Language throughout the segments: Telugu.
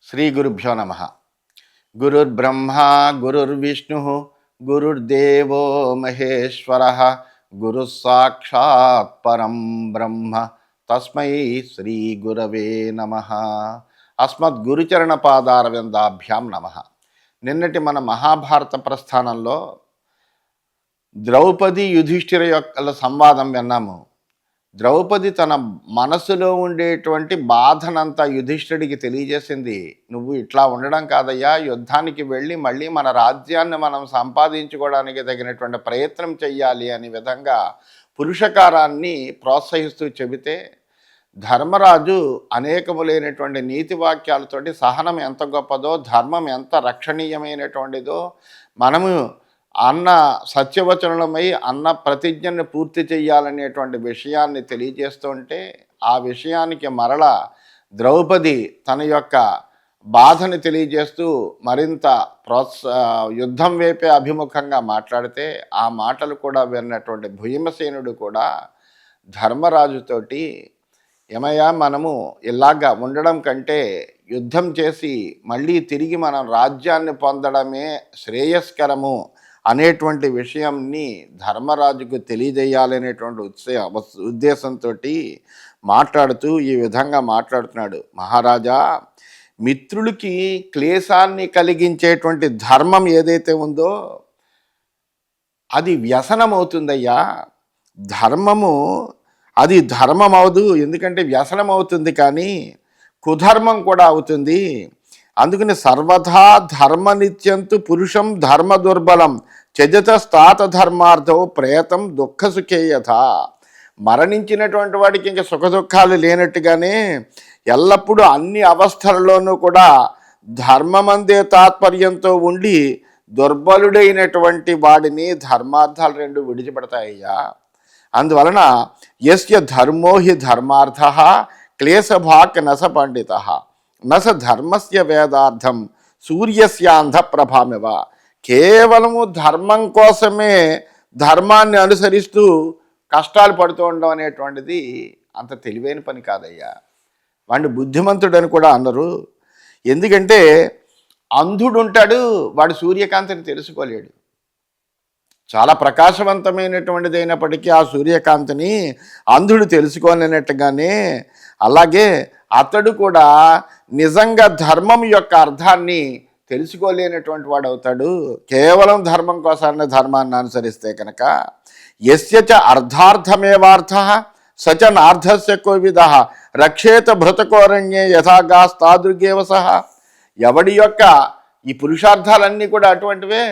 శ్రీ గురుభ్యో నమ. గురుర్బ్రహ్మ గురుర్విష్ణు గురుర్దేవో మహేశ్వర గురు సాక్షాత్ పరం బ్రహ్మ తస్మై శ్రీ గురవే నమ. అస్మద్గురుచరణ పాదారవిందాభ్యాం నమ. నిన్నటి మన మహాభారత ప్రస్థానంలో ద్రౌపది యుధిష్ఠిర యొక్క సంవాదం విన్నాము. ద్రౌపది తన మనసులో ఉండేటువంటి బాధనంతా యుధిష్ఠిరుడికి తెలియజేసింది. నువ్వు ఇట్లా ఉండడం కాదయ్యా, యుద్ధానికి వెళ్ళి మళ్ళీ మన రాజ్యాన్ని మనం సంపాదించుకోవడానికి తగినటువంటి ప్రయత్నం చెయ్యాలి అనే విధంగా పురుషకారాన్ని ప్రోత్సహిస్తూ చెబితే ధర్మరాజు అనేకములైనటువంటి నీతి వాక్యాలతోటి సహనం ఎంత గొప్పదో, ధర్మం ఎంత రక్షణీయమైనటువంటిదో, మనము అన్న సత్యవచనమై అన్న ప్రతిజ్ఞను పూర్తి చేయాలనేటువంటి విషయాన్ని తెలియజేస్తుంటే ఆ విషయానికి మరల ద్రౌపది తన యొక్క బాధని తెలియజేస్తూ మరింత యుద్ధం వైపే అభిముఖంగా మాట్లాడితే ఆ మాటలు కూడా విన్నటువంటి భీమసేనుడు కూడా ధర్మరాజుతోటి ఏమయ్యా, మనము ఇలాగా ఉండడం కంటే యుద్ధం చేసి మళ్ళీ తిరిగి మనం రాజ్యాన్ని పొందడమే శ్రేయస్కరము అనేటువంటి విషయంని ధర్మరాజుకు తెలియజేయాలనేటువంటి ఉద్దేశంతో మాట్లాడుతూ ఈ విధంగా మాట్లాడుతున్నాడు. మహారాజా, మిత్రులకి క్లేశాన్ని కలిగించేటువంటి ధర్మం ఏదైతే ఉందో అది వ్యసనం అవుతుందయ్యా. ధర్మము అది ధర్మం అవదు, ఎందుకంటే వ్యసనం అవుతుంది, కానీ కుధర్మం కూడా అవుతుంది. అందుకని సర్వథా ధర్మనిత్యంతు పురుషం ధర్మ దుర్బలం చజతస్తాత ధర్మార్థం ప్రేతం దుఃఖసుఖేయథ. మరణించినటువంటి వాడికి ఇంకా సుఖదుఖాలు లేనట్టుగానే ఎల్లప్పుడూ అన్ని అవస్థలలోనూ కూడా ధర్మమందే తాత్పర్యంతో ఉండి దుర్బలుడైనటువంటి వాడిని ధర్మార్థాలు రెండు విడిచిపెడతాయ్యా. అందువలన యస్య ధర్మో హి ధర్మార్థ క్లేశభాక్ నస పండిత నస ధర్మస్య వేదార్థం సూర్యస్యాంధ ప్రభామివ. కేవలము ధర్మం కోసమే ధర్మాన్ని అనుసరిస్తూ కష్టాలు పడుతూ ఉండడం అనేటువంటిది అంత తెలివైన పని కాదయ్యా. వాడిని బుద్ధిమంతుడని కూడా అన్నారు. ఎందుకంటే అంధుడు ఉంటాడు, వాడు సూర్యకాంతిని తెలుసుకోలేడు. చాలా ప్రకాశవంతమైనటువంటిది అయినప్పటికీ ఆ సూర్యకాంతిని అంధుడు తెలుసుకోలేనట్టుగానే అలాగే అతడు కూడా నిజంగా ధర్మం యొక్క అర్థాన్ని తెలుసుకోలేనటువంటి వాడు అవుతాడు. కేవలం ధర్మం కోసాన్ని ధర్మాన్ని అనుసరిస్తే కనుక యస్యచ అర్ధార్థమేవార్థ సచ నార్థస్య కోవిద రక్షేత భృతకోరణ్యే యథాగాస్తాదృగేవ సహ. ఎవడి యొక్క ఈ పురుషార్థాలన్నీ కూడా అటువంటివే.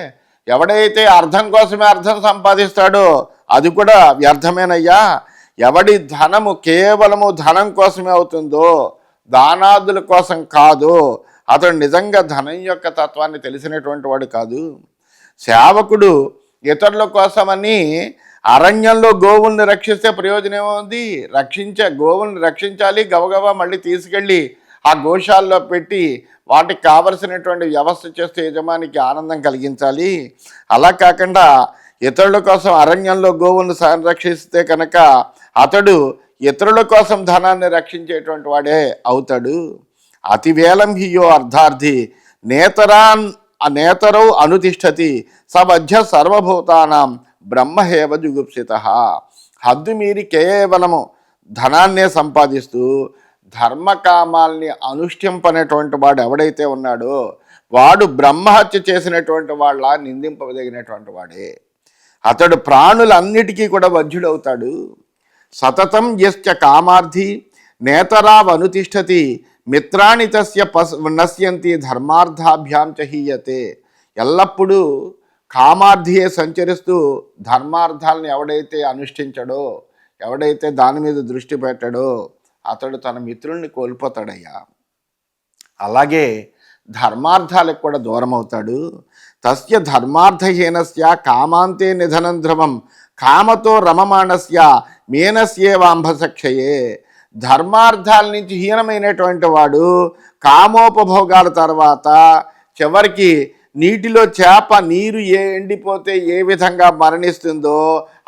ఎవడైతే అర్థం కోసమే అర్థం సంపాదిస్తాడో అది కూడా వ్యర్థమేనయ్యా. ఎవడి ధనము కేవలము ధనం కోసమే అవుతుందో, దానాదుల కోసం కాదు, అతడు నిజంగా ధనం యొక్క తత్వాన్ని తెలిసినటువంటి వాడు కాదు. సేవకుడు ఇతరుల కోసమని అరణ్యంలో గోవుల్ని రక్షిస్తే ప్రయోజనం ఏముంది? గోవుల్ని రక్షించాలి, గబగబా మళ్ళీ తీసుకెళ్ళి ఆ గోశాలలో పెట్టి వాటికి కావలసినటువంటి వ్యవస్థ చేస్తే యజమానికి ఆనందం కలిగించాలి. అలా కాకుండా ఇతరుల కోసం అరణ్యంలో గోవులను సంరక్షిస్తే కనుక అతడు ఇతరుల కోసం ధనాన్ని రక్షించేటువంటి వాడే అవుతాడు. అతివేలం హియో అర్ధార్థి నేతరౌ అనుతిష్టతి సమధ్య సర్వభూతానాం బ్రహ్మహేవ జుగుప్సిత. హద్దు మీరి కేవలము ధనాన్నే సంపాదిస్తూ ధర్మకామాల్ని అనుష్ఠింపనేటువంటి వాడు ఎవడైతే ఉన్నాడో వాడు బ్రహ్మహత్య చేసినటువంటి వాళ్ళ నిందింపదగినటువంటి వాడే. అతడు ప్రాణులన్నిటికీ కూడా వజ్యుడవుతాడు. సతతం యశ్చ కామార్థి నేతరావనుతిష్టతి మిత్రాణి తస్య నశ్యంతి ధర్మార్థాభ్యాం చహీయతే. ఎల్లప్పుడూ కామార్థియే సంచరిస్తూ ధర్మార్థాలను ఎవడైతే అనుష్ఠించడో, ఎవడైతే దాని మీద దృష్టి పెట్టడో అతడు తన మిత్రుల్ని కోల్పోతాడయ్యా. అలాగే ధర్మార్థాలకు కూడా దూరం అవుతాడు. తస్య ధర్మార్థహీనస్య కామాంతే నిధనం ధ్రువం కామతో రమమాణస్య మేనస్యేవాంభసక్షయే. ధర్మార్థాల నుంచి హీనమైనటువంటి వాడు కామోపభోగాల తర్వాత చివరికి నీటిలో చేప నీరు ఎండిపోతే ఏ విధంగా మరణిస్తుందో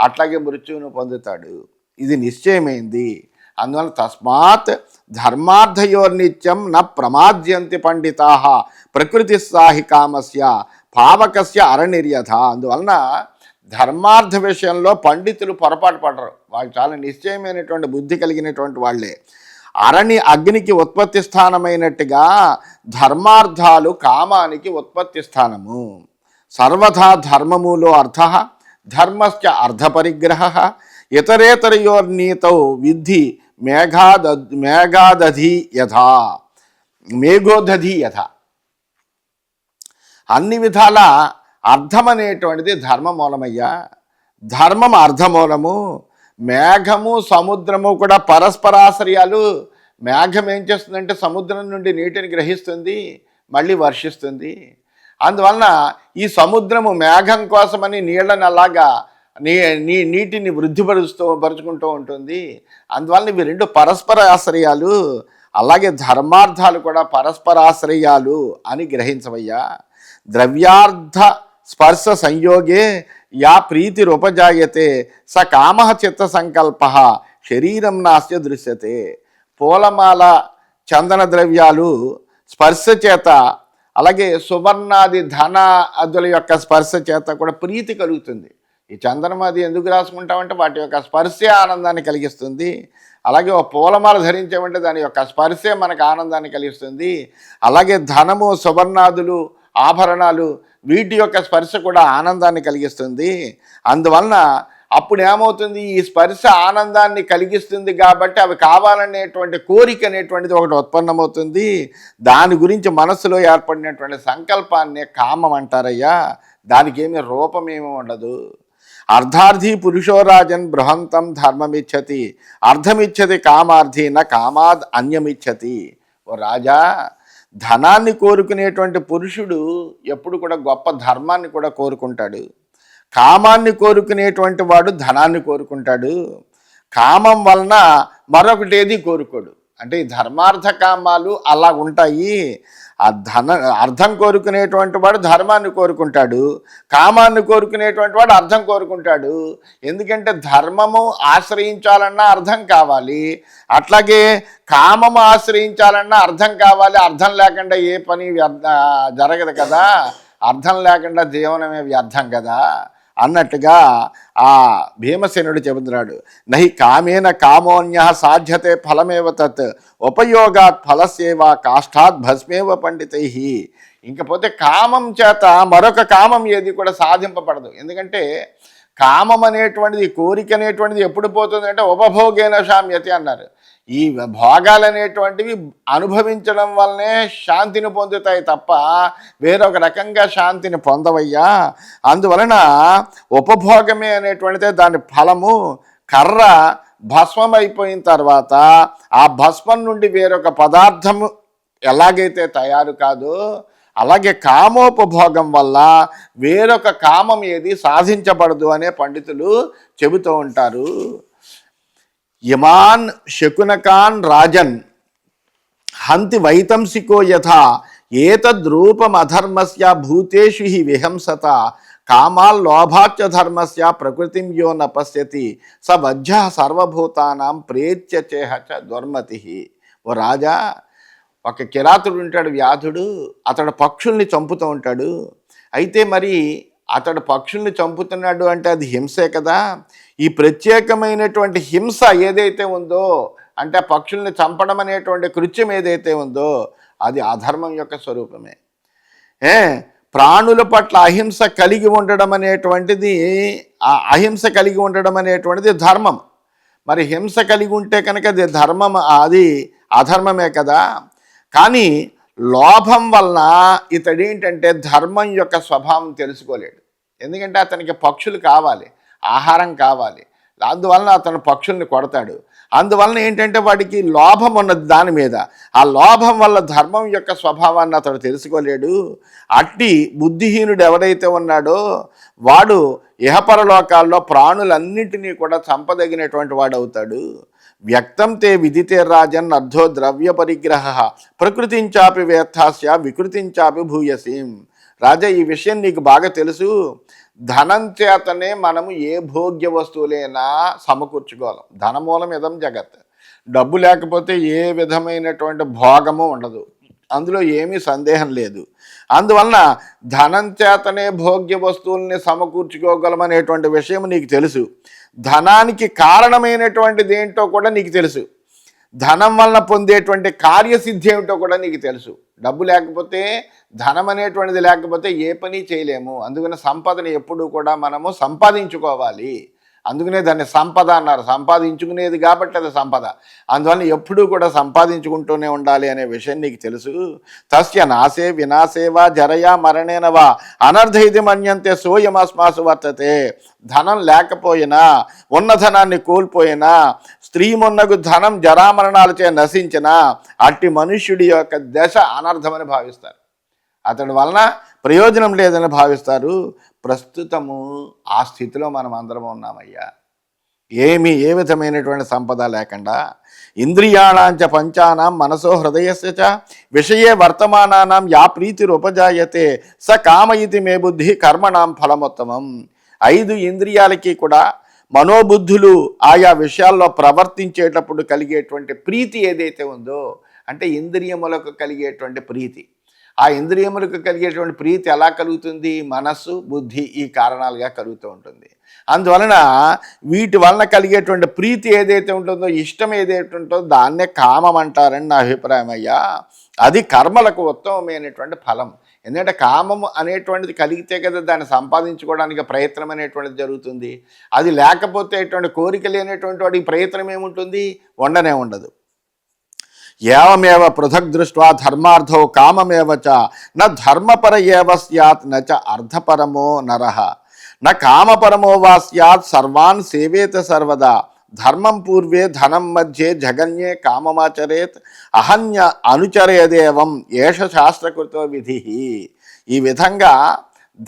అట్లాగే మృత్యువును పొందుతాడు. ఇది నిశ్చయమైంది. అందువల్ల తస్మాత్ ధర్మార్థయోర్నిత్యం న ప్రమాద్యంతి పండితా ప్రకృతి సాహి కామస్య పావకస్య అరణిర్యథ. అందువలన ధర్మార్థ విషయంలో పండితులు పొరపాటు పడరు. వాళ్ళు చాలా నిశ్చయమైనటువంటి బుద్ధి కలిగినటువంటి వాళ్ళే. అగ్నికి ఉత్పత్తి స్థానమైనట్టుగా ధర్మార్థాలు కామానికి ఉత్పత్తి స్థానము. సర్వథా ధర్మములో అర్థ ధర్మస్య అర్ధపరిగ్రహ ఇతరేతరయోర్నీతౌ విద్ధి మేఘోదధి యథ. అన్ని విధాల అర్థం అనేటువంటిది ధర్మమూలమయ్యా. ధర్మం అర్ధమూలము. మేఘము సముద్రము కూడా పరస్పరాశ్రయాలు. మేఘం ఏం చేస్తుందంటే సముద్రం నుండి నీటిని గ్రహిస్తుంది, మళ్ళీ వర్షిస్తుంది. అందువలన ఈ సముద్రము మేఘం కోసమని నీళ్ళని అలాగా నీటిని పరుచుకుంటూ ఉంటుంది. అందువలన ఇవి రెండు పరస్పర ఆశ్రయాలు. అలాగే ధర్మార్థాలు కూడా పరస్పరాశ్రయాలు అని గ్రహించవయ్యా. ద్రవ్యార్థ స్పర్శ సంయోగే యా ప్రీతిరుపజాయతే స కామ చిత్త సంకల్ప శరీరం నాస్య దృశ్యతే. పూలమాల చందన ద్రవ్యాలు స్పర్శ చేత, అలాగే సువర్ణాది ధన అదుల యొక్క స్పర్శ చేత కూడా ప్రీతి కలుగుతుంది. ఈ చందనమాది ఎందుకు రాసుకుంటామంటే వాటి యొక్క స్పర్శే ఆనందాన్ని కలిగిస్తుంది. అలాగే ఒక పూలమాల ధరించామంటే దాని యొక్క స్పర్శే మనకు ఆనందాన్ని కలిగిస్తుంది. అలాగే ధనము, సువర్ణాదులు, ఆభరణాలు వీటి యొక్క స్పర్శ కూడా ఆనందాన్ని కలిగిస్తుంది. అందువలన అప్పుడు ఏమవుతుంది, ఈ స్పర్శ ఆనందాన్ని కలిగిస్తుంది కాబట్టి అవి కావాలనేటువంటి కోరిక అనేటువంటిది ఒకటి ఉత్పన్నమవుతుంది. దాని గురించి మనసులో ఏర్పడినటువంటి సంకల్పాన్నే కామం అంటారయ్యా. దానికి ఏమీ రూపమేమీ ఉండదు. అర్ధార్థి పురుషోరాజన్ బృహంతం ధర్మమిచ్చతి అర్థమిచ్చతి కామార్థి న కామాద్ అన్యమిచ్చతి. ఓ రాజా, ధనాన్ని కోరుకునేటువంటి పురుషుడు ఎప్పుడు కూడా గొప్ప ధర్మాన్ని కూడా కోరుకుంటాడు. కామాన్ని కోరుకునేటువంటి వాడు ధనాన్ని కోరుకుంటాడు. కామం వలన మరొకటి ఏది కోరుకోడు. అంటే ఈ ధర్మార్థ కామాలు అలా ఉంటాయి. ఆ అర్థం కోరుకునేటువంటి వాడు ధర్మాన్ని కోరుకుంటాడు, కామాన్ని కోరుకునేటువంటి వాడు అర్థం కోరుకుంటాడు. ఎందుకంటే ధర్మము ఆశ్రయించాలన్నా అర్థం కావాలి, అట్లాగే కామము ఆశ్రయించాలన్నా అర్థం కావాలి. అర్థం లేకుండా ఏ పని జరగదు కదా, అర్థం లేకుండా జీవనమే వ్యర్థం కదా అన్నట్టుగా ఆ భీమసేనుడు చెబుతున్నాడు. నహి కామేన కామోన్య సాధ్యతే ఫలమేవ తత్ ఉపయోగాత్ ఫలసేవ కాష్టాత్ భస్మేవ పండితై. ఇంకపోతే కామం చేత మరొక కామం ఏది కూడా సాధింపబడదు. ఎందుకంటే కామం అనేటువంటిది, కోరిక అనేటువంటిది ఎప్పుడు పోతుంది అంటే ఉపభోగేన శామ్యతి అన్నారు. ఈ భోగాలు అనేటువంటివి అనుభవించడం వల్లనే శాంతిని పొందుతాయి తప్ప వేరొక రకంగా శాంతిని పొందవయ్యా. అందువలన ఉపభోగమే అనేటువంటిదే దాని ఫలము. కర్ర భస్మం అయిపోయిన తర్వాత ఆ భస్మం నుండి వేరొక పదార్థము ఎలాగైతే తయారు కాదో, అలాగే కామోపభోగం వల్ల వేరొక కామం ఏది సాధించబడదు అనే పండితులు చెబుతూ ఉంటారు. యమాన్ శకునకాన్ రాజన్ హంతి వైతంసికో యథా ఏతద్రూపమధర్మస్య భూతేషు హి విహంసత కామాల్లోభాచ్చ ధర్మస్య ప్రకృతిం యో న పశ్యతి స వజ్జ సర్వభూతానాం ప్రేత్య చేహచ దుర్మతి. ఓ రాజా, ఒక కిరాతుడు ఉంటాడు, వ్యాధుడు. అతడు పక్షుల్ని చంపుతూ ఉంటాడు. అయితే మరి అతడు పక్షుల్ని చంపుతున్నాడు అంటే అది హింసే కదా. ఈ ప్రత్యేకమైనటువంటి హింస ఏదైతే ఉందో, అంటే పక్షుల్ని చంపడం అనేటువంటి కృత్యం ఏదైతే ఉందో అది అధర్మం యొక్క స్వరూపమే. ప్రాణుల పట్ల అహింస కలిగి ఉండడం అనేటువంటిది, అహింస కలిగి ఉండడం అనేటువంటిది ధర్మం. మరి హింస కలిగి ఉంటే కనుక అది ధర్మం, అది అధర్మమే కదా. కానీ లోభం వలన ఇతడేంటంటే ధర్మం యొక్క స్వభావం తెలుసుకోలేడు. ఎందుకంటే అతనికి పక్షులు కావాలి, ఆహారం కావాలి. అందువలన అతను పక్షుల్ని కొడతాడు. అందువలన ఏంటంటే వాడికి లోభం ఉన్నది దాని మీద. ఆ లోభం వల్ల ధర్మం యొక్క స్వభావాన్ని అతడు తెలుసుకోలేడు. అట్టి బుద్ధిహీనుడు ఎవడైతే ఉన్నాడో వాడు ఇహపరలోకాల్లో ప్రాణులన్నింటినీ కూడా చంపదగినటువంటి వాడు అవుతాడు. వ్యక్తం తే విదితే రాజన్ అర్ధో ద్రవ్య పరిగ్రహ ప్రకృతించాపి వేత్తాస్య వికృతించాపి భూయసీం. రాజా, ఈ విషయం నీకు బాగా తెలుసు. ధనం చేతనే మనము ఏ భోగ్య వస్తువులైనా సమకూర్చుకోగలం. ధనమూలం ఇదం జగత్. డబ్బు లేకపోతే ఏ విధమైనటువంటి భోగము ఉండదు, అందులో ఏమీ సందేహం లేదు. అందువలన ధనం చేతనే భోగ్య వస్తువుల్ని సమకూర్చుకోగలమనేటువంటి విషయం నీకు తెలుసు. ధనానికి కారణమైనటువంటిది ఏంటో కూడా నీకు తెలుసు. ధనం వలన పొందేటువంటి కార్యసిద్ధి ఏమిటో కూడా నీకు తెలుసు. డబ్బు లేకపోతే, ధనం అనేటువంటిది లేకపోతే ఏ పని చేయలేము. అందుకని సంపదని ఎప్పుడూ కూడా మనము సంపాదించుకోవాలి. అందుకనే దాన్ని సంపద అన్నారు. సంపాదించుకునేది కాబట్టి అది సంపద. అందువల్ల ఎప్పుడూ కూడా సంపాదించుకుంటూనే ఉండాలి అనే విషయం నీకు తెలుసు. తస్య నాశే వినాశేవా జరయా మరణేనవా అనర్ధైది మన్యంతే సోయమస్మాసు వర్తతే. ధనం లేకపోయినా, ఉన్న ధనాన్ని కోల్పోయినా, స్త్రీ మొన్నగు ధనం జరామరణాలచే నశించినా అట్టి మనుష్యుడి యొక్క దశ అనర్థమని భావిస్తారు. అతడి వలన ప్రయోజనం లేదని భావిస్తారు. ప్రస్తుతము ఆ స్థితిలో మనం అందరం ఉన్నామయ్యా. ఏ విధమైనటువంటి సంపద లేకుండా ఇంద్రియాణాంచ పంచానాం మనసో హృదయస్య చ విషయే వర్తమానానాం యా ప్రీతిరుపజాయతే స కామయితి మే బుద్ధి కర్మణాం ఫలమోత్తమం. 5 ఇంద్రియాలకి కూడా మనోబుద్ధులు ఆయా విషయాల్లో ప్రవర్తించేటప్పుడు కలిగేటువంటి ప్రీతి ఏదైతే ఉందో, అంటే ఇంద్రియములకు కలిగేటువంటి ప్రీతి, ఆ ఇంద్రియములకు కలిగేటువంటి ప్రీతి ఎలా కలుగుతుంది? మనస్సు, బుద్ధి ఈ కారణాలుగా కలుగుతూ ఉంటుంది. అందువలన వీటి వలన కలిగేటువంటి ప్రీతి ఏదైతే ఉంటుందో, ఇష్టం ఏదైతే ఉంటుందో దాన్నే కామం అంటారని నా అభిప్రాయం అయ్యా. అది కర్మలకు ఉత్తమమైనటువంటి ఫలం. ఎందుకంటే కామము అనేటువంటిది కలిగితే కదా దాన్ని సంపాదించుకోవడానికి ప్రయత్నం అనేటువంటిది జరుగుతుంది. అది లేకపోతే ఎటువంటి కోరిక లేనటువంటి వాడికి ప్రయత్నం ఏముంటుంది? ఉండనే ఉండదు. ఏవమేవ పృథక్ దృష్ట్వా ధర్మార్థో కామమేవ చ న ధర్మపర ఏవ స్యాత్ న చ అర్థపరమో నరః న కామపరమో వా స్యాత్ సర్వాన్ సేవేత సర్వదా ధర్మం పూర్వే ధనం మధ్యే జగన్యే కామమాచరేత్ అహన్య అనుచరేదేవం ఏష శాస్త్రకృతో విధి. ఈ విధంగా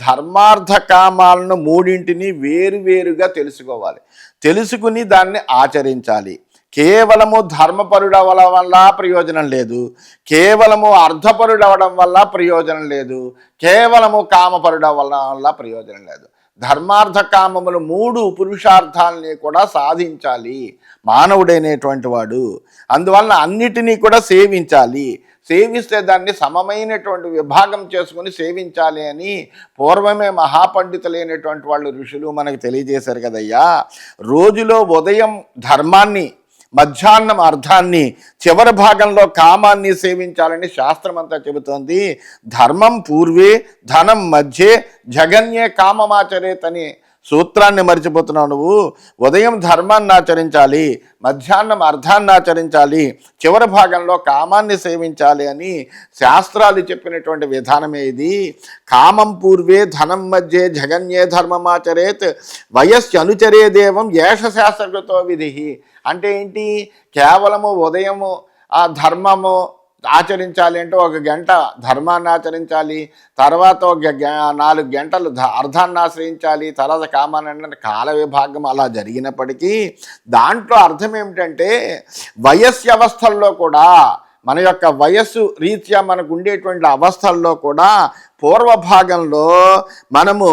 ధర్మార్థ కామాలను మూడింటిని వేరువేరుగా తెలుసుకోవాలి. తెలుసుకుని దాన్ని ఆచరించాలి. కేవలము ధర్మపరుడవడం వల్ల ప్రయోజనం లేదు, కేవలము అర్థపరుడవడం వల్ల ప్రయోజనం లేదు, కేవలము కామపరుడవడం వల్ల ప్రయోజనం లేదు. ధర్మార్థ కామములు 3 పురుషార్థాలని కూడా సాధించాలి మానవుడైనటువంటి వాడు. అందువలన అన్నిటినీ కూడా సేవించాలి. సేవిస్తే దాన్ని సమమైనటువంటి విభాగం చేసుకుని సేవించాలి అని పూర్వమే మహాపండితులైనటువంటి వాళ్ళు ఋషులు మనకు తెలియజేశారు కదయ్యా. రోజులో ఉదయం ధర్మాన్ని, మధ్యాహ్నం అర్థాన్ని, చివరి భాగంలో కామాన్ని సేవించాలని శాస్త్రం అంతా చెబుతోంది. ధర్మం పూర్వే ధనం మధ్యే జగన్యే కామమాచరేత్ అని సూత్రాన్ని మర్చిపోతున్నావు నువ్వు. ఉదయం ధర్మాన్ని ఆచరించాలి, మధ్యాహ్నం అర్థాన్ని ఆచరించాలి, చివరి భాగంలో కామాన్ని సేవించాలి అని శాస్త్రాలు చెప్పినటువంటి విధానమే ఇది. కామం పూర్వే ధనం మధ్యే జగన్యే ధర్మమాచరేత్ వయస్సు అనుచరేదేవం ఏష శాస్త్రకృతో విధి. అంటే ఏంటి? కేవలము ఉదయము ఆ ధర్మము ఆచరించాలి అంటే 1 గంట ధర్మాన్ని ఆచరించాలి, తర్వాత 4 గంటలు అర్థాన్ని ఆశ్రయించాలి, తర్వాత కామాన్ని అంటే కాల విభాగం అలా జరిగినప్పటికీ దాంట్లో అర్థం ఏమిటంటే వయస్సు అవస్థల్లో కూడా, మన యొక్క వయస్సు రీత్యా మనకు ఉండేటువంటి అవస్థల్లో కూడా పూర్వభాగంలో మనము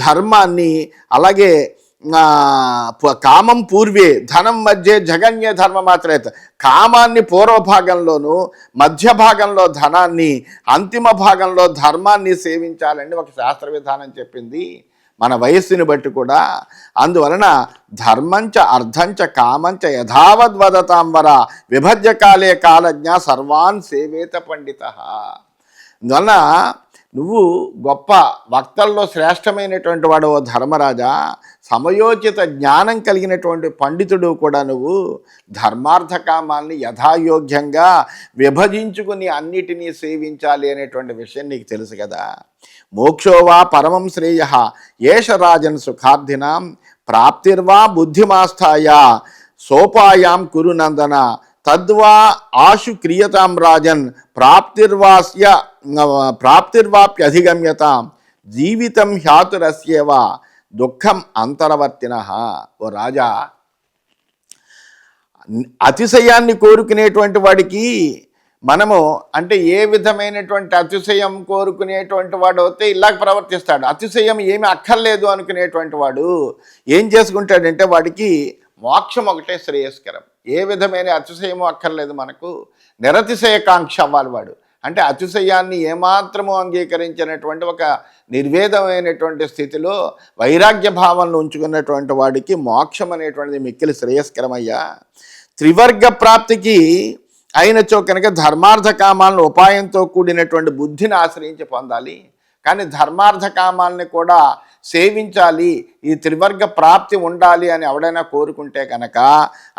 ధర్మాన్ని, అలాగే కామం పూర్వే ధనం మధ్య జగన్య ధర్మమాచరేత్, కామాన్ని పూర్వభాగంలోను, మధ్య భాగంలో ధనాన్ని, అంతిమ భాగంలో ధర్మాన్ని సేవించాలని ఒక శాస్త్ర విధానం చెప్పింది మన వయస్సుని బట్టి కూడా. అందువలన ధర్మంచ అర్థంచ కామంచ యథావద్వదతాం వర విభజ్య కాలే కాలజ్ఞ సర్వాన్ సేవేత పండిత. అందువలన నువ్వు గొప్ప వక్తల్లో శ్రేష్టమైనటువంటి వాడు ఓ ధర్మరాజా, సమయోచిత జ్ఞానం కలిగినటువంటి పండితుడు కూడా నువ్వు ధర్మార్థ కామాల్ని యథాయోగ్యంగా విభజించుకుని అన్నిటినీ సేవించాలి అనేటువంటి విషయం నీకు తెలుసు కదా. మోక్షోవా పరమం శ్రేయ ఏష రాజన్ సుఖార్థినాం ప్రాప్తిర్వా బుద్ధిమాస్థాయ సోపాయాం కురు నందన తద్వా ఆశు క్రియతాం రాజన్ ప్రాప్తిర్వాప్యధిగమ్యతాం జీవితం హ్యాతురస్యేవా దుఃఖం అంతరవర్తిన. ఓ రాజా, అతిశయాన్ని కోరుకునేటువంటి వాడికి మనము అంటే ఏ విధమైనటువంటి అతిశయం కోరుకునేటువంటి వాడు అయితే ఇలాగ ప్రవర్తిస్తాడు. అతిశయం ఏమి అక్కర్లేదు అనుకునేటువంటి వాడు ఏం చేసుకుంటాడంటే వాడికి మోక్షం ఒకటే శ్రేయస్కరం. ఏ విధమైన అతిశయము అక్కర్లేదు మనకు. నిరతిశయకాంక్ష అవ్వాలి వాడు. అంటే అతిశయాన్ని ఏమాత్రము అంగీకరించినటువంటి ఒక నిర్వేదమైనటువంటి స్థితిలో వైరాగ్య భావనలు ఉంచుకున్నటువంటి వాడికి మోక్షం అనేటువంటిది మిక్కిలి శ్రేయస్కరమయ్యా. త్రివర్గ ప్రాప్తికి అయినచో కనుక ధర్మార్థ కామాలను ఉపాయంతో కూడినటువంటి బుద్ధిని ఆశ్రయించి పొందాలి. కానీ ధర్మార్థ కామాలని కూడా సేవించాలి, ఈ త్రివర్గ ప్రాప్తి ఉండాలి అని ఎవడైనా కోరుకుంటే కనుక,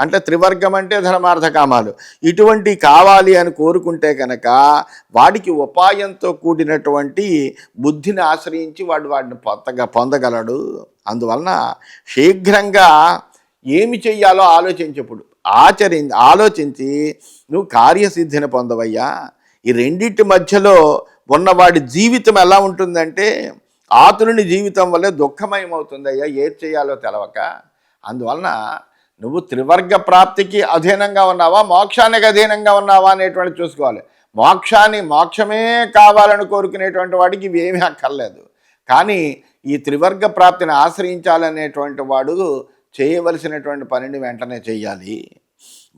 అంటే త్రివర్గం అంటే ధర్మార్థ కామాలు, ఇటువంటి కావాలి అని కోరుకుంటే కనుక వాడికి ఉపాయంతో కూడినటువంటి బుద్ధిని ఆశ్రయించి వాడిని పొందగలడు. అందువలన శీఘ్రంగా ఏమి చెయ్యాలో ఆలోచించప్పుడు ఆలోచించి నువ్వు కార్యసిద్ధిని పొందవయ్యా. ఈ రెండింటి మధ్యలో ఉన్నవాడి జీవితం ఎలా ఉంటుందంటే ఆతురుని జీవితం వల్లే దుఃఖమయమవుతుందయ్యా, ఏది చేయాలో తెలవక. అందువలన నువ్వు త్రివర్గ ప్రాప్తికి అధీనంగా ఉన్నావా, మోక్షానికి అధీనంగా ఉన్నావా అనేటువంటి చూసుకోవాలి. మోక్షమే కావాలని కోరుకునేటువంటి వాడికి ఇవేమీ అక్కర్లేదు. కానీ ఈ త్రివర్గ ప్రాప్తిని ఆశ్రయించాలనేటువంటి వాడు చేయవలసినటువంటి పనిని వెంటనే చెయ్యాలి.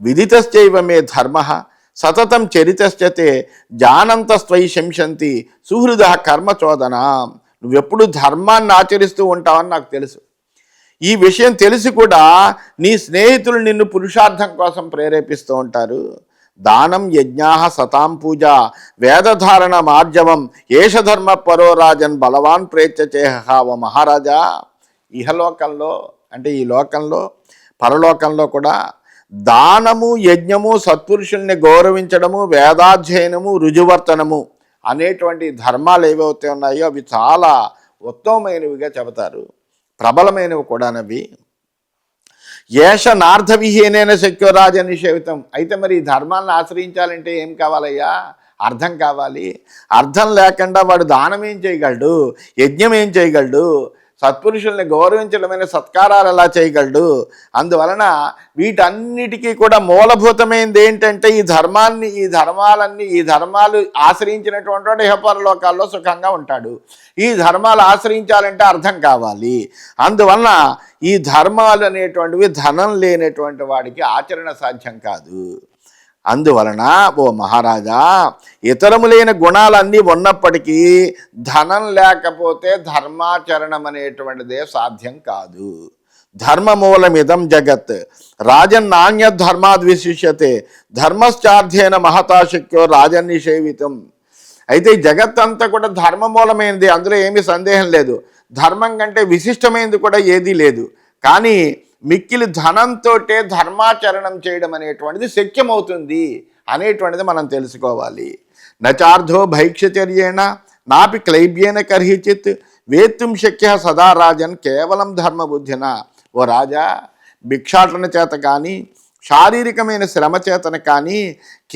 విదితశ్చైవ మే ధర్మ సతతం చరితశ్చతే జానంతస్త్వయి శంసంతి సుహృద కర్మచోదన. నువ్వెప్పుడు ధర్మాన్ని ఆచరిస్తూ ఉంటావని నాకు తెలుసు. ఈ విషయం తెలిసి కూడా నీ స్నేహితులు నిన్ను పురుషార్థం కోసం ప్రేరేపిస్తూ ఉంటారు. దానం యజ్ఞా సతాం పూజ వేదధారణ మార్జవం ఏష ధర్మ పరోరాజన్ బలవాన్ ప్రేత్యచేహ. మహారాజా, ఇహలోకంలో అంటే ఈ లోకంలో పరలోకంలో కూడా దానము యజ్ఞము సత్పురుషుల్ని గౌరవించడము వేదాధ్యయనము రుజువర్తనము అనేటువంటి ధర్మాలు ఏవైతే ఉన్నాయో అవి చాలా ఉత్తమమైనవిగా చెబుతారు, ప్రబలమైనవి కూడానవి. ఏష నార్థవిహీనైన శక్యో రాజనిషేవితం. అయితే మరి ఈ ధర్మాలను ఆశ్రయించాలంటే ఏం కావాలయ్యా? అర్థం కావాలి. అర్థం లేకుండా వాడు దానం ఏం చేయగలడు, యజ్ఞం ఏం చేయగలడు, సత్పురుషుల్ని గౌరవించడమైన సత్కారాలు ఎలా చేయగలడు? అందువలన వీటన్నిటికీ కూడా మూలభూతమైనది ఏంటంటే ఈ ధర్మాలు ఆశ్రయించినటువంటి వాడు ఇహపరలోకాల్లో సుఖంగా ఉంటాడు. ఈ ధర్మాలు ఆశ్రయించాలంటే అర్థం కావాలి. అందువలన ఈ ధర్మాలు అనేటువంటివి ధనం లేనటువంటి వాడికి ఆచరణ సాధ్యం కాదు. అందువలన ఓ మహారాజా, ఇతరములైన గుణాలన్నీ ఉన్నప్పటికీ ధనం లేకపోతే ధర్మాచరణం అనేటువంటిదే సాధ్యం కాదు. ధర్మమూలమిదం జగత్ రాజన్నాన్య ధర్మాద్విశిష్యతే ధర్మశ్చార్థేన మహతాశక్యో రాజన్నిషేవితం. అయితే ఈ జగత్తంతా కూడా ధర్మమూలమైనది, అందులో ఏమీ సందేహం లేదు. ధర్మం కంటే విశిష్టమైనది కూడా ఏదీ లేదు. కానీ మిక్కిలి ధనంతో ధర్మాచరణం చేయడం అనేటువంటిది శక్యమవుతుంది అనేటువంటిది మనం తెలుసుకోవాలి. నచార్థో భైక్షచర్యేణ నాపి క్లైబ్యేన కర్హిచిత్ వేత్తుం శక్య సదా రాజన్ కేవలం ధర్మబుద్ధిన. ఓ రాజా, భిక్షాటన చేత కానీ శారీరకమైన శ్రమ చేతన కానీ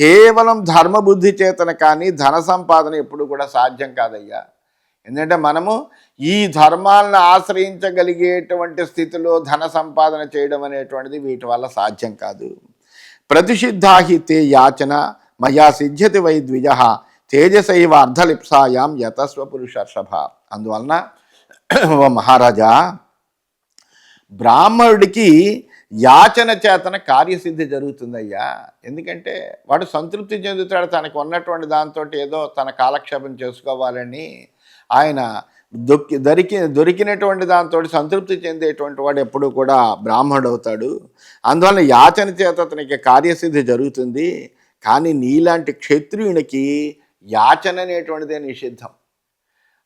కేవలం ధర్మబుద్ధి చేతన కానీ ధన సంపాదన ఎప్పుడు కూడా సాధ్యం కాదయ్యా. ఎందుకంటే మనము ఈ ధర్మాలను ఆశ్రయించగలిగేటువంటి స్థితిలో ధన సంపాదన చేయడం అనేటువంటిది వీటి వల్ల సాధ్యం కాదు. ప్రతిషిద్ధాహి తే యాచన మయా సిద్ధ్యతి వై ద్విజ తేజసైవ అర్ధలిప్సాయాం యతస్వ పురుషర్షభ. అందువలన ఓ మహారాజా, బ్రాహ్మణుడికి యాచన చేతన కార్యసిద్ధి జరుగుతుందయ్యా. ఎందుకంటే వాడు సంతృప్తి చెందుతాడు, తనకు ఉన్నటువంటి దాంతో ఏదో తన కాలక్షేపం చేసుకోవాలని. ఆయన దొరికినటువంటి దాంతో సంతృప్తి చెందేటువంటి వాడు ఎప్పుడు కూడా బ్రాహ్మణుడు అవుతాడు. అందువలన యాచన చేత అతనికి కార్యసిద్ధి జరుగుతుంది. కానీ నీలాంటి క్షత్రియునికి యాచన అనేటువంటిదే నిషిద్ధం.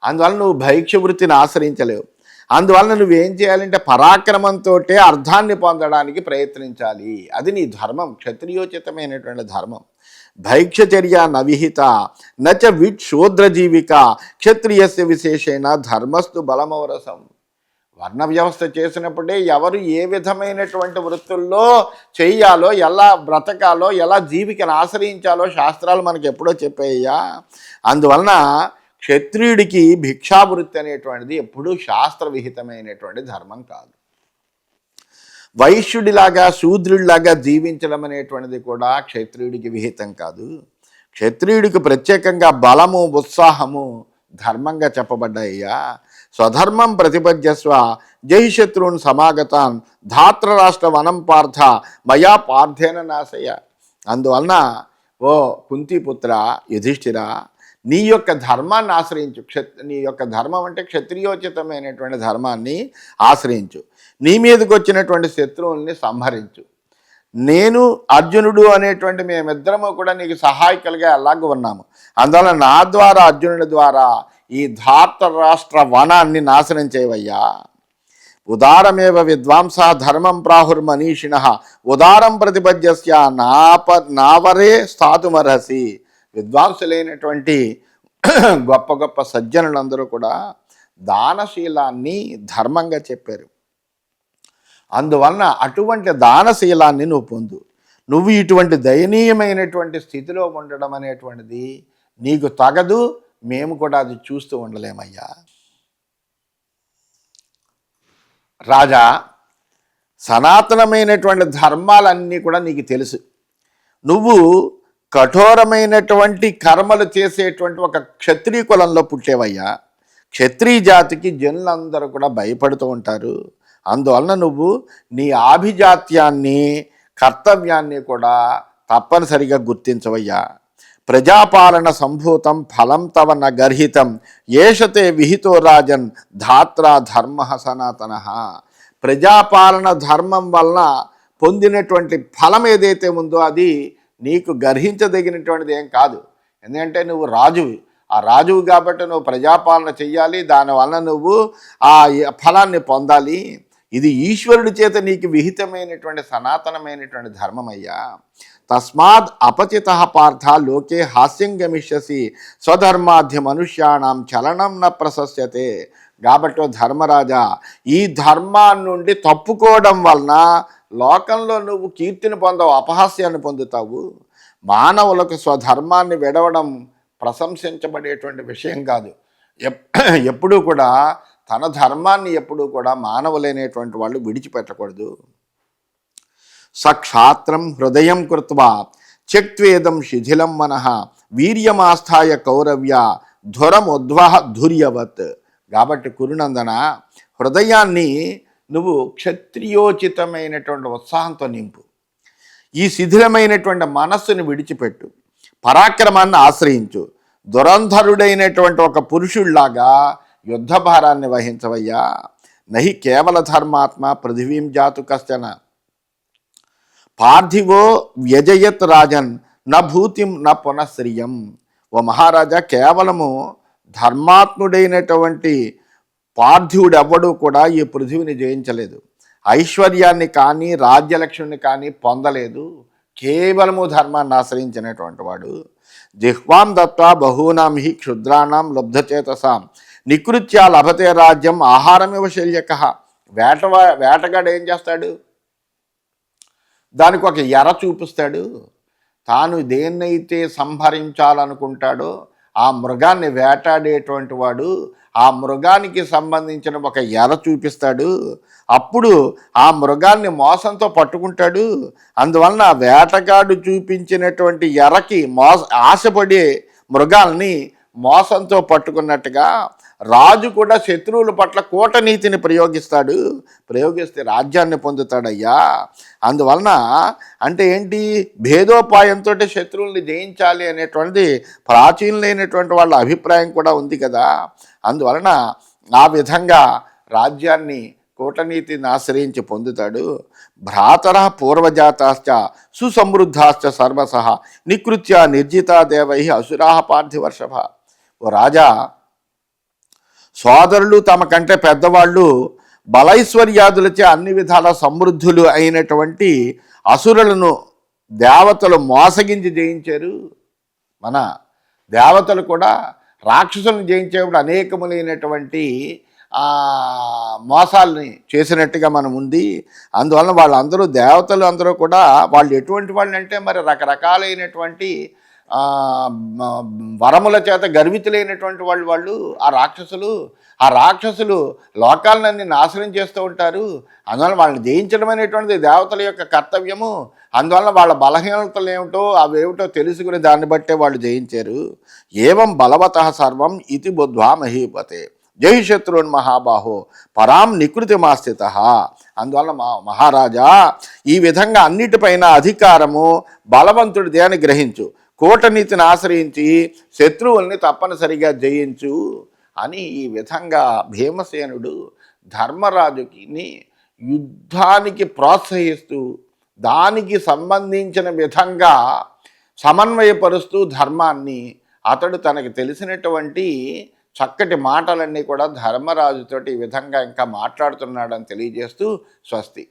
అందువలన నువ్వు భైక్ష వృత్తిని ఆశ్రయించలేవు. అందువలన నువ్వేం చేయాలంటే పరాక్రమంతో అర్థాన్ని పొందడానికి ప్రయత్నించాలి. అది నీ ధర్మం, క్షత్రియోచితమైనటువంటి ధర్మం. భైక్షచర్య నవిహిత నచ విట్ శూద్రజీవిక క్షత్రియస్య విశేషేణ ధర్మస్తు బలమౌరసం. వర్ణ వ్యవస్థ చేసినప్పుడే ఎవరు ఏ విధమైనటువంటి వృత్తుల్లో చెయ్యాలో, ఎలా బ్రతకాలో, ఎలా జీవికను ఆశ్రయించాలో శాస్త్రాలు మనకి ఎప్పుడో చెప్పాయ్యా. అందువలన క్షత్రియుడికి భిక్షావృత్తి అనేటువంటిది ఎప్పుడూ శాస్త్రవిహితమైనటువంటి ధర్మం కాదు. వైశ్యుడిలాగా శూద్రుడిలాగా జీవించడం అనేటువంటిది కూడా క్షత్రియుడికి విహితం కాదు. క్షత్రియుడికి ప్రత్యేకంగా బలము ఉత్సాహము ధర్మంగా చెప్పబడ్డాయ్యా. స్వధర్మం ప్రతిపద్యస్వ జై శత్రున్ సమాగతాన్ ధాత్రరాష్ట్ర వనం పార్థ మయా పార్థేన నాశయ. అందువలన ఓ కుంతిపుత్ర యుధిష్ఠిర, నీ యొక్క ధర్మాన్ని ఆశ్రయించు. నీ యొక్క ధర్మం అంటే క్షత్రియోచితమైనటువంటి ధర్మాన్ని ఆశ్రయించు. నీ మీదకి వచ్చినటువంటి శత్రువుల్ని సంహరించు. నేను అర్జునుడు అనేటువంటి మేమిద్దరము కూడా నీకు సహాయకులుగా అలాగ ఉన్నాము. అందువల్ల నా ద్వారా అర్జునుడి ద్వారా ఈ ధార్తరాష్ట్ర వనాన్ని నాశనం చేయవయ్యా. ఉదారమేవ విద్వాంస ధర్మం ప్రాహుర్మనీషిణ ఉదారం ప్రతిపద్యస్య నావరే స్థాతుమర్హసి. విద్వాంసులైనటువంటి గొప్ప గొప్ప సజ్జనులందరూ కూడా దానశీలాన్ని ధర్మంగా చెప్పారు. అందువలన అటువంటి దానశీలాన్ని నువ్వు పొందు. నువ్వు ఇటువంటి దయనీయమైనటువంటి స్థితిలో ఉండడం అనేటువంటిది నీకు తగదు. మేము కూడా అది చూస్తూ ఉండలేమయ్యా. రాజా, సనాతనమైనటువంటి ధర్మాలన్నీ కూడా నీకు తెలుసు. నువ్వు కఠోరమైనటువంటి కర్మలు చేసేటువంటి ఒక క్షత్రియ కులంలో పుట్టేవయ్యా. క్షత్రియ జాతికి జనులందరూ కూడా భయపడుతూ ఉంటారు. అందువలన నువ్వు నీ ఆభిజాత్యాన్ని కర్తవ్యాన్ని కూడా తప్పనిసరిగా గుర్తించవయ్యా. ప్రజాపాలన సంభూతం ఫలం తవ న గర్హితం ఏషతే విహితో రాజన్ ధాత్రా ధర్మ సనాతన. ప్రజాపాలన ధర్మం వలన పొందినటువంటి ఫలం ఏదైతే ఉందో అది నీకు గర్హించదగినటువంటిది ఏం కాదు. ఎందుకంటే నువ్వు రాజువి. ఆ రాజువు కాబట్టి నువ్వు ప్రజాపాలన చెయ్యాలి. దానివల్ల నువ్వు ఆ ఫలాన్ని పొందాలి. ఇది ఈశ్వరుడి చేత నీకు విహితమైనటువంటి సనాతనమైనటువంటి ధర్మమయ్యా. తస్మాత్ అపచిత పార్థ లోకే హాస్యం గమిష్యసి స్వధర్మాధ్య మనుష్యాణం చలనం న ప్రశస్యతే. కాబట్టి ధర్మరాజా, ఈ ధర్మాన్ని నుండి తప్పుకోవడం వలన లోకంలో నువ్వు కీర్తిని పొందవు, అపహాస్యాన్ని పొందుతావు. మానవులకు స్వధర్మాన్ని విడవడం ప్రశంసించబడేటువంటి విషయం కాదు. ఎప్పుడూ కూడా తన ధర్మాన్ని ఎప్పుడూ కూడా మానవులైనటువంటి వాళ్ళు విడిచిపెట్టకూడదు. సక్షాత్రం హృదయం కృత్వా త్యక్త్వేదం శిథిలం మనః వీర్యమాస్థాయ కౌరవ్య ధురముద్వహ ధుర్యవత్. కాబట్టి కురునందన, హృదయాన్ని నువ్వు క్షత్రియోచితమైనటువంటి ఉత్సాహంతో నింపు. ఈ శిథిలమైనటువంటి మనస్సును విడిచిపెట్టు. పరాక్రమాన్ని ఆశ్రయించు. దురంధరుడైనటువంటి ఒక పురుషుల్లాగా యుద్ధ భారాన్ని వహించవయ్యా. నహి కేవల ధర్మాత్మ పృథివీం జాతు కశ్చన పార్థివో వ్యజయత్ రాజన్ న భూతిం న పునఃశ్రియం. ఓ మహారాజా, కేవలము ధర్మాత్ముడైనటువంటి పార్థివుడు ఎవ్వడూ కూడా ఈ పృథివిని జయించలేదు. ఐశ్వర్యాన్ని కానీ రాజ్యలక్ష్మిని కానీ పొందలేదు. కేవలము ధర్మాన్ని ఆశ్రయించినటువంటి వాడు. జిహ్వాం దత్వా బహూనాం హి క్షుద్రాణం లబ్ధచేతసాం నికృత్య లభతే రాజ్యం ఆహారమివ శల్యక. వేటగాడు ఏం చేస్తాడు? దానికి ఒక ఎర చూపిస్తాడు. తాను దేన్నైతే సంహరించాలనుకుంటాడో ఆ మృగాన్ని వేటాడేటువంటి వాడు ఆ మృగానికి సంబంధించిన ఒక ఎర చూపిస్తాడు. అప్పుడు ఆ మృగాన్ని మోసంతో పట్టుకుంటాడు. అందువలన వేటగాడు చూపించినటువంటి ఎరకి ఆశపడే మృగాల్ని మోసంతో పట్టుకున్నట్టుగా రాజు కూడా శత్రువుల పట్ల కూటనీతిని ప్రయోగిస్తే రాజ్యాన్ని పొందుతాడయ్యా. అందువలన అంటే ఏంటి? భేదోపాయంతో శత్రువుల్ని జయించాలి అనేటువంటిది ప్రాచీనులైనటువంటి వాళ్ళ అభిప్రాయం కూడా ఉంది కదా. అందువలన ఆ విధంగా రాజ్యాన్ని కూటనీతిని ఆశ్రయించి పొందుతాడు. భ్రాతర పూర్వజాతాశ్చ సుసమృద్ధాశ్చ సర్వసః నికృత్య నిర్జితా దేవై అసురాహ పార్థివర్షభ. ఓ రాజా, సోదరులు తమ కంటే పెద్దవాళ్ళు బలైశ్వర్యాదులచే అన్ని విధాల సమృద్ధులు అయినటువంటి అసురులను దేవతలు మోసగించి జయించారు. మన దేవతలు కూడా రాక్షసులను జయించేప్పుడు అనేకములైనటువంటి మోసాలని చేసినట్టుగా మనం ఉంది. అందువలన వాళ్ళందరూ దేవతలు అందరూ కూడా వాళ్ళు ఎటువంటి వాళ్ళు అంటే మరి రకరకాలైనటువంటి వరముల చేత గర్వితులైనటువంటి వాళ్ళు ఆ రాక్షసులు లోకాలన్నీ నాశనం చేస్తూ ఉంటారు. అందువల్ల వాళ్ళని జయించడం అనేటువంటిది దేవతల యొక్క కర్తవ్యము. అందువల్ల వాళ్ళ బలహీనతలు ఏమిటో అవేమిటో తెలుసుకుని దాన్ని బట్టే వాళ్ళు జయించారు. ఏవం బలవతః సర్వం ఇతి బుద్ధ్వా మహీపతే. జై శత్రున్ మహాబాహో పరాం నికృతి మాస్థిత. అందువల్ల మహారాజా ఈ విధంగా అన్నిటిపైన అధికారము బలవంతుడిదే అని గ్రహించు, కూటనీతిని ఆశ్రయించి శత్రువుల్ని తప్పనిసరిగా జయించు అని ఈ విధంగా భీమసేనుడు ధర్మరాజుకి యుద్ధానికి ప్రోత్సహిస్తూ దానికి సంబంధించిన విధంగా సమన్వయపరుస్తూ ధర్మాన్ని అతడు తనకు తెలిసినటువంటి చక్కటి మాటలన్నీ కూడా ధర్మరాజుతోటి ఈ విధంగా ఇంకా మాట్లాడుతున్నాడని తెలియజేస్తూ స్వస్తి.